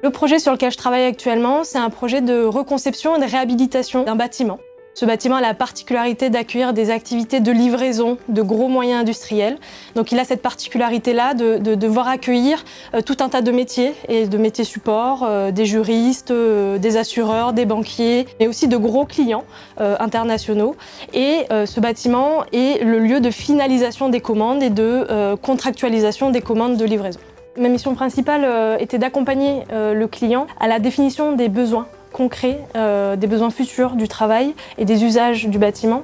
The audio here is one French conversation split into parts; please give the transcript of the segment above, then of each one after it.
Le projet sur lequel je travaille actuellement, c'est un projet de reconception et de réhabilitation d'un bâtiment. Ce bâtiment a la particularité d'accueillir des activités de livraison de gros moyens industriels. Donc il a cette particularité-là de devoir accueillir tout un tas de métiers, et de métiers supports, des juristes, des assureurs, des banquiers, mais aussi de gros clients internationaux. Et ce bâtiment est le lieu de finalisation des commandes et de contractualisation des commandes de livraison. Ma mission principale était d'accompagner le client à la définition des besoins concrets, des besoins futurs du travail et des usages du bâtiment,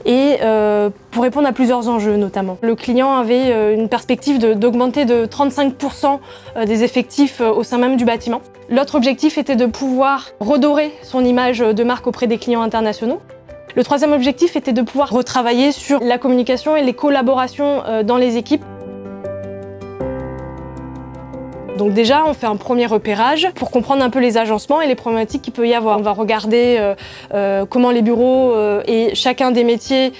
et pour répondre à plusieurs enjeux notamment. Le client avait une perspective d'augmenter de 35% des effectifs au sein même du bâtiment. L'autre objectif était de pouvoir redorer son image de marque auprès des clients internationaux. Le troisième objectif était de pouvoir retravailler sur la communication et les collaborations dans les équipes. Donc déjà, on fait un premier repérage pour comprendre un peu les agencements et les problématiques qu'il peut y avoir. On va regarder comment les bureaux et chacun des métiers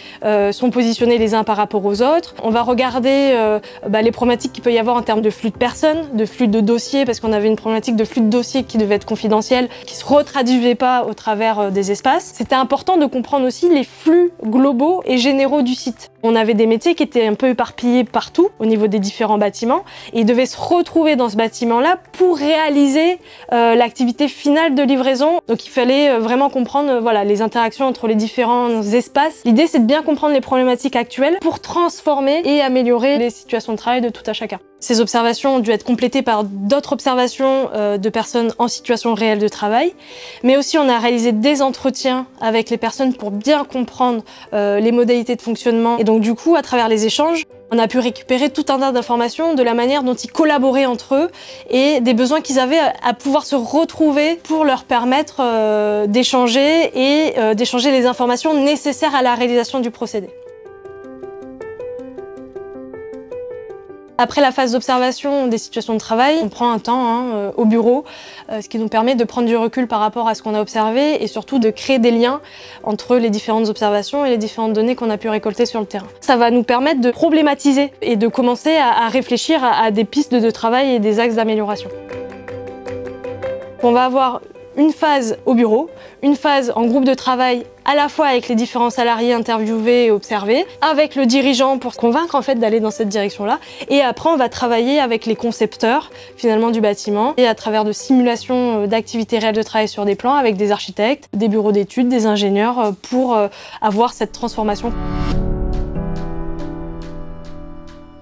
sont positionnés les uns par rapport aux autres. On va regarder les problématiques qu'il peut y avoir en termes de flux de personnes, de flux de dossiers, parce qu'on avait une problématique de flux de dossiers qui devait être confidentiel, qui ne se retraduisait pas au travers des espaces. C'était important de comprendre aussi les flux globaux et généraux du site. On avait des métiers qui étaient un peu éparpillés partout au niveau des différents bâtiments et ils devaient se retrouver dans ce bâtiment-là pour réaliser l'activité finale de livraison. Donc il fallait vraiment comprendre les interactions entre les différents espaces. L'idée, c'est de bien comprendre les problématiques actuelles pour transformer et améliorer les situations de travail de tout à chacun. Ces observations ont dû être complétées par d'autres observations de personnes en situation réelle de travail, mais aussi on a réalisé des entretiens avec les personnes pour bien comprendre les modalités de fonctionnement. Et donc du coup, à travers les échanges, on a pu récupérer tout un tas d'informations de la manière dont ils collaboraient entre eux et des besoins qu'ils avaient à pouvoir se retrouver pour leur permettre d'échanger et d'échanger les informations nécessaires à la réalisation du procédé. Après la phase d'observation des situations de travail, on prend un temps au bureau, ce qui nous permet de prendre du recul par rapport à ce qu'on a observé et surtout de créer des liens entre les différentes observations et les différentes données qu'on a pu récolter sur le terrain. Ça va nous permettre de problématiser et de commencer à réfléchir à des pistes de travail et des axes d'amélioration. On va avoir une phase au bureau, une phase en groupe de travail à la fois avec les différents salariés interviewés et observés, avec le dirigeant pour se convaincre en fait d'aller dans cette direction-là, et après on va travailler avec les concepteurs finalement du bâtiment et à travers de simulations d'activités réelles de travail sur des plans avec des architectes, des bureaux d'études, des ingénieurs pour avoir cette transformation.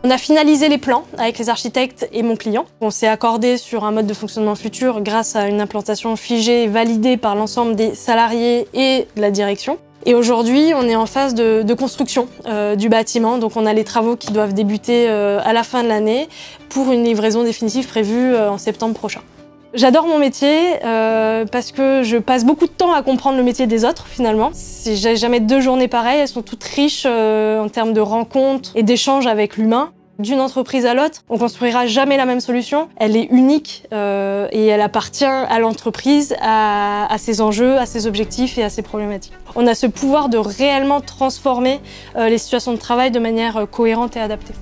On a finalisé les plans avec les architectes et mon client. On s'est accordé sur un mode de fonctionnement futur grâce à une implantation figée et validée par l'ensemble des salariés et de la direction. Et aujourd'hui, on est en phase de construction du bâtiment. Donc on a les travaux qui doivent débuter à la fin de l'année pour une livraison définitive prévue en septembre prochain. J'adore mon métier parce que je passe beaucoup de temps à comprendre le métier des autres finalement. J'ai jamais 2 journées pareilles, elles sont toutes riches en termes de rencontres et d'échanges avec l'humain. D'une entreprise à l'autre, on construira jamais la même solution. Elle est unique et elle appartient à l'entreprise, à ses enjeux, à ses objectifs et à ses problématiques. On a ce pouvoir de réellement transformer les situations de travail de manière cohérente et adaptée.